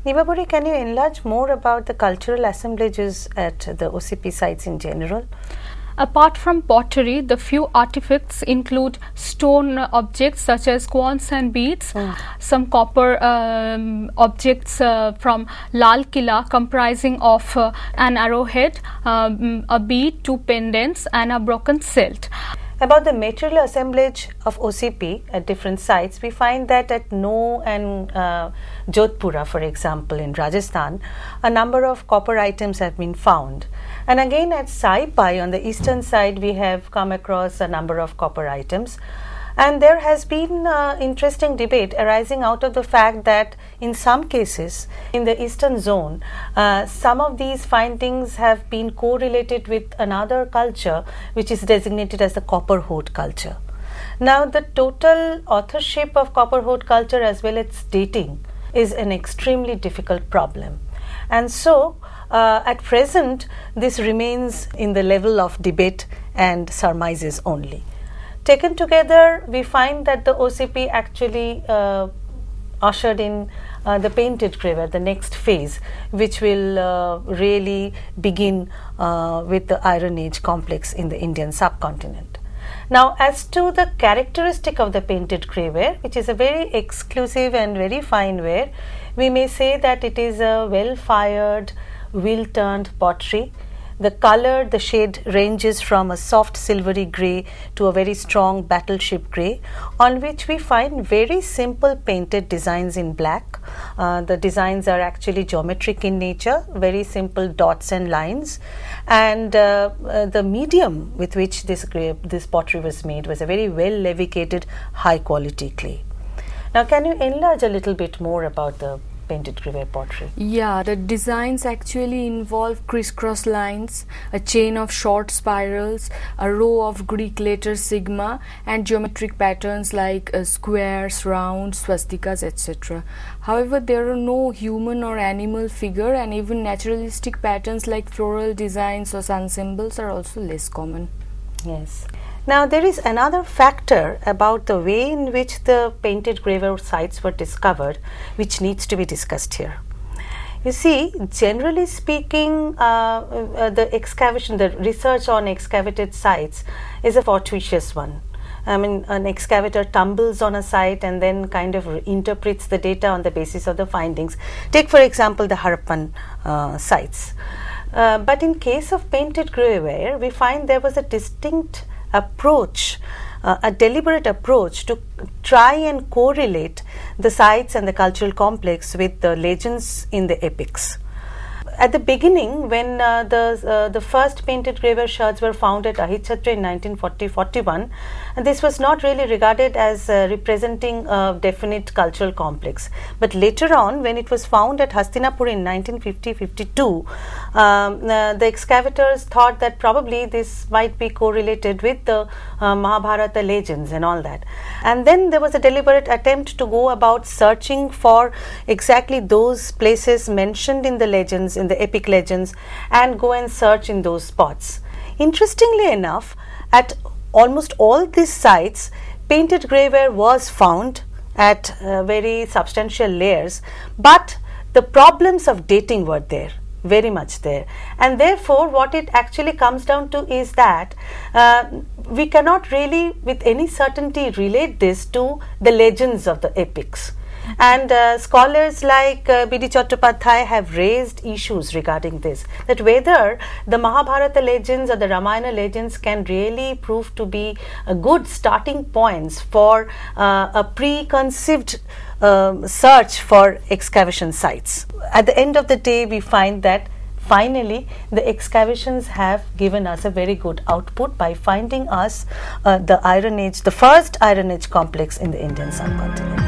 Nivaburi, can you enlarge more about the cultural assemblages at the OCP sites in general? Apart from pottery, the few artifacts include stone objects such as coins and beads, some copper objects from Lal Killa comprising of an arrowhead, a bead, 2 pendants and a broken celt. About the material assemblage of OCP at different sites, we find that at No and Jodhpura, for example, in Rajasthan, a number of copper items have been found. And again at Saipai on the eastern side, we have come across a number of copper items. And there has been interesting debate arising out of the fact that in some cases in the eastern zone, some of these findings have been correlated with another culture which is designated as the copper hoard culture. Now the total authorship of copper hoard culture as well as dating is an extremely difficult problem. And so at present this remains in the level of debate and surmises only. Taken together, we find that the OCP actually ushered in the painted graver, the next phase, which will really begin with the Iron Age complex in the Indian subcontinent. Now, as to the characteristic of the painted graver, which is a very exclusive and very fine ware, we may say that it is a well-fired, wheel-turned pottery. The color, the shade ranges from a soft silvery grey to a very strong battleship grey, on which we find very simple painted designs in black. The designs are actually geometric in nature, very simple dots and lines, and the medium with which this pottery was made was a very well levigated, high quality clay. Now, can you enlarge a little bit more about the painted graver pottery? Yeah, the designs actually involve crisscross lines, a chain of short spirals, a row of Greek letter sigma, and geometric patterns like squares, rounds, swastikas, etc. However, there are no human or animal figure, and even naturalistic patterns like floral designs or sun symbols are also less common. Yes. Now, there is another factor about the way in which the painted graver sites were discovered, which needs to be discussed here. You see, generally speaking, the excavation, the research on excavated sites is a fortuitous one. I mean, an excavator tumbles on a site and then kind of interprets the data on the basis of the findings. Take, for example, the Harappan sites. But in case of painted graver, we find there was a distinct approach, a deliberate approach to try and correlate the sites and the cultural complex with the legends in the epics. At the beginning, when the first painted graver shards were found at Ahitchhatra in 1940-41, this was not really regarded as representing a definite cultural complex. But later on, when it was found at Hastinapur in 1950-52, the excavators thought that probably this might be correlated with the Mahabharata legends and all that. And then there was a deliberate attempt to go about searching for exactly those places mentioned in the legends, in the epic legends, and go and search in those spots. Interestingly enough, at almost all these sites, painted graver was found at very substantial layers, but the problems of dating were there, very much there, and therefore what it actually comes down to is that we cannot really with any certainty relate this to the legends of the epics. And scholars like B.D. Chattopadhyay have raised issues regarding this, that whether the Mahabharata legends or the Ramayana legends can really prove to be good starting points for a preconceived search for excavation sites. At the end of the day, we find that finally the excavations have given us a very good output by finding us the Iron Age, the first Iron Age complex in the Indian subcontinent.